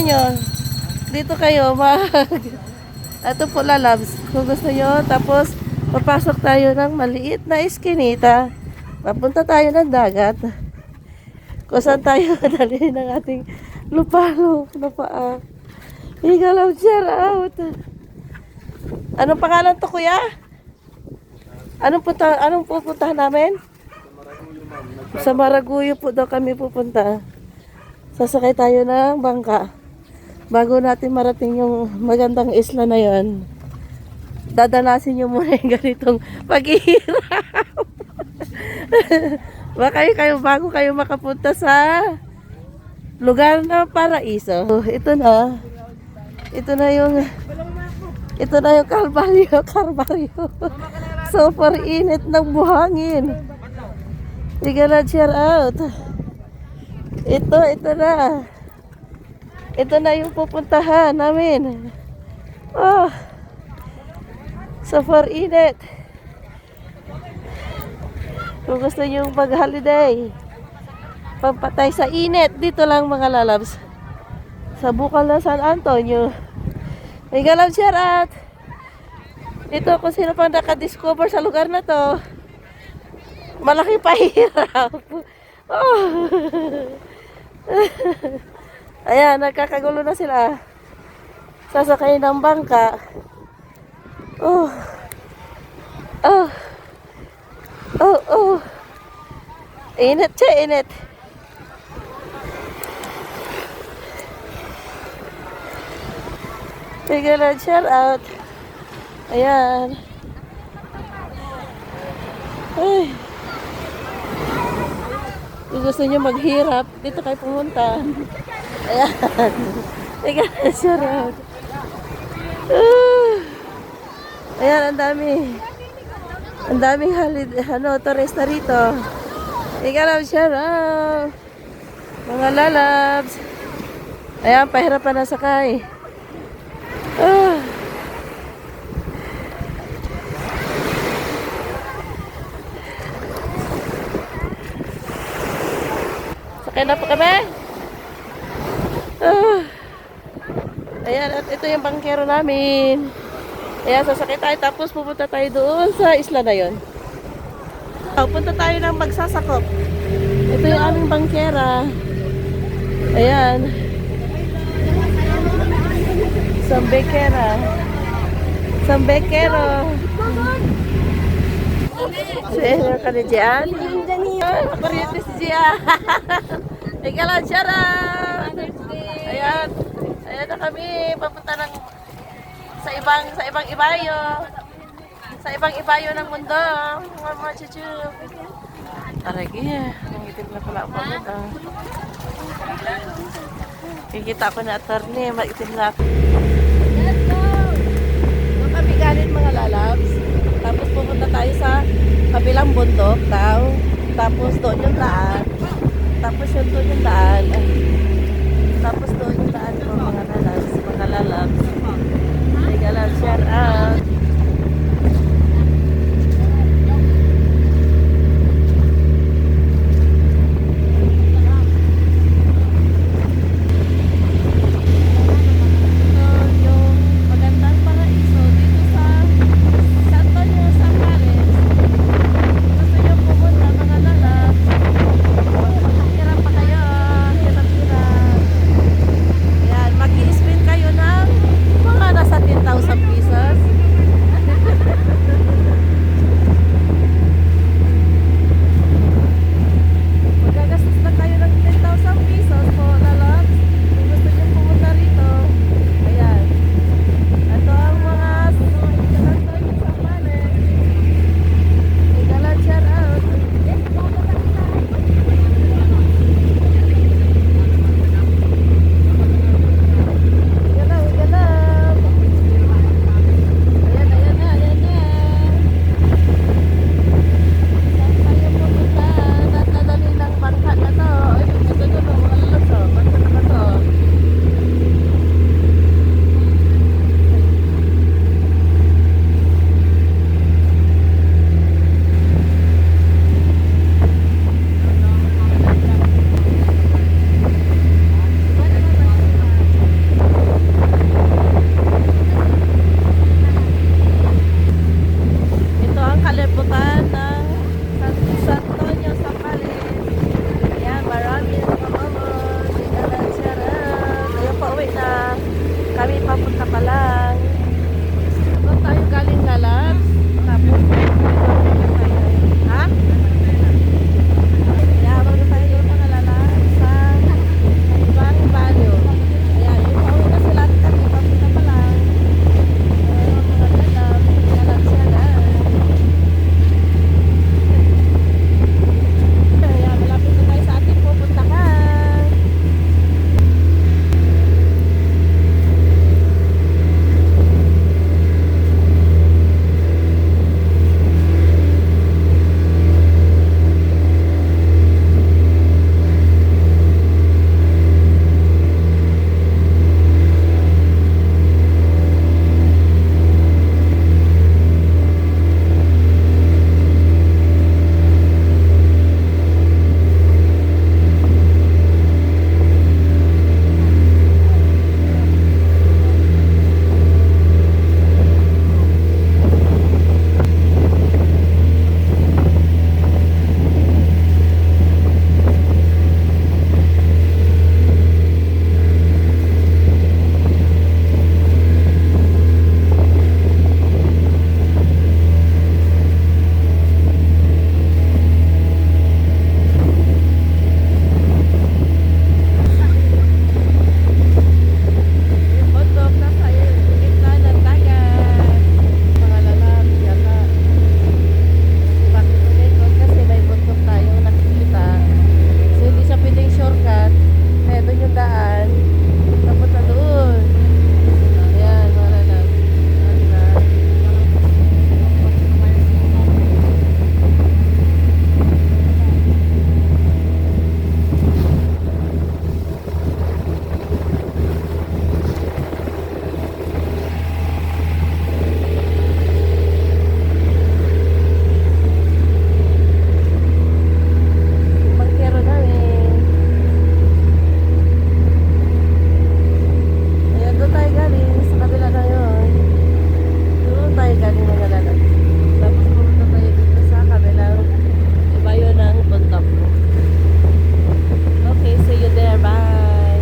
nyo. Dito kayo, ito po lalabs. Kung gusto nyo, tapos papasok tayo ng maliit na iskinita. Papunta tayo ng dagat. Kung saan tayo madali ng ating lupalo na paa. Higalaw, share out. Anong pangalan to, kuya? Anong pupuntahan namin? Sa Maraguyo po daw kami pupunta. Sasakay tayo ng bangka. Bago natin marating yung magandang isla na yon, dadanasin nyo muna yung ganitong paghihirap. Baka kayo bago kayo makapunta sa lugar na paraiso. Ito na yung Kalbaryo. Super init ng buhangin. Sige na, share out. Ito na. Ito na yung pupuntahan namin. Oh, super init. Kung gusto nyo mag-holiday, pampatay sa init, dito lang mga lalabs. Sa Bukal na San Antonio. May galaw, share out. Dito kung sino pang nakadiscover sa lugar na to, malaki pahirap. Oh. Ayan, nagkakagulo na sila. Sasakay ng bangka. Oh. Oh. Oh, oh. Init siya, init. Bigyan na shout out. Ayan. Ay. Kung gusto nyo maghirap, dito kayo pumunta. Ayan. Bigyan na shout out. Ayan, ang dami. Ang daming turista rito. Bigyan na shout out. Mga lalabs. Ayan, pahirapan na sakay. Sakay na po kami. Ayan, at ito yung bangkero namin. Ayan, sasakay tayo tapos pupunta tayo doon sa isla na yon. Punta tayo ng Magsasakop. Ito yung aming bangkera. Ayan. Sambekero. Sino ka ni Jian? Kuryente si Jian. Ika lang, Sharon. Ayan. Ayan na kami. Papunta ng sa ibang ibayo. Sa ibang ibayo ng mundo. Mga chuchu. Aragi. Ang itim na pala ang pagod. Kikita ko na attorney. Maitim na ako. Doon kami galing mga lalabs. Tapos pupunta tayo sa kabilang bundok daw. Tapos doon yung daan. Tapos yun doon yung daan.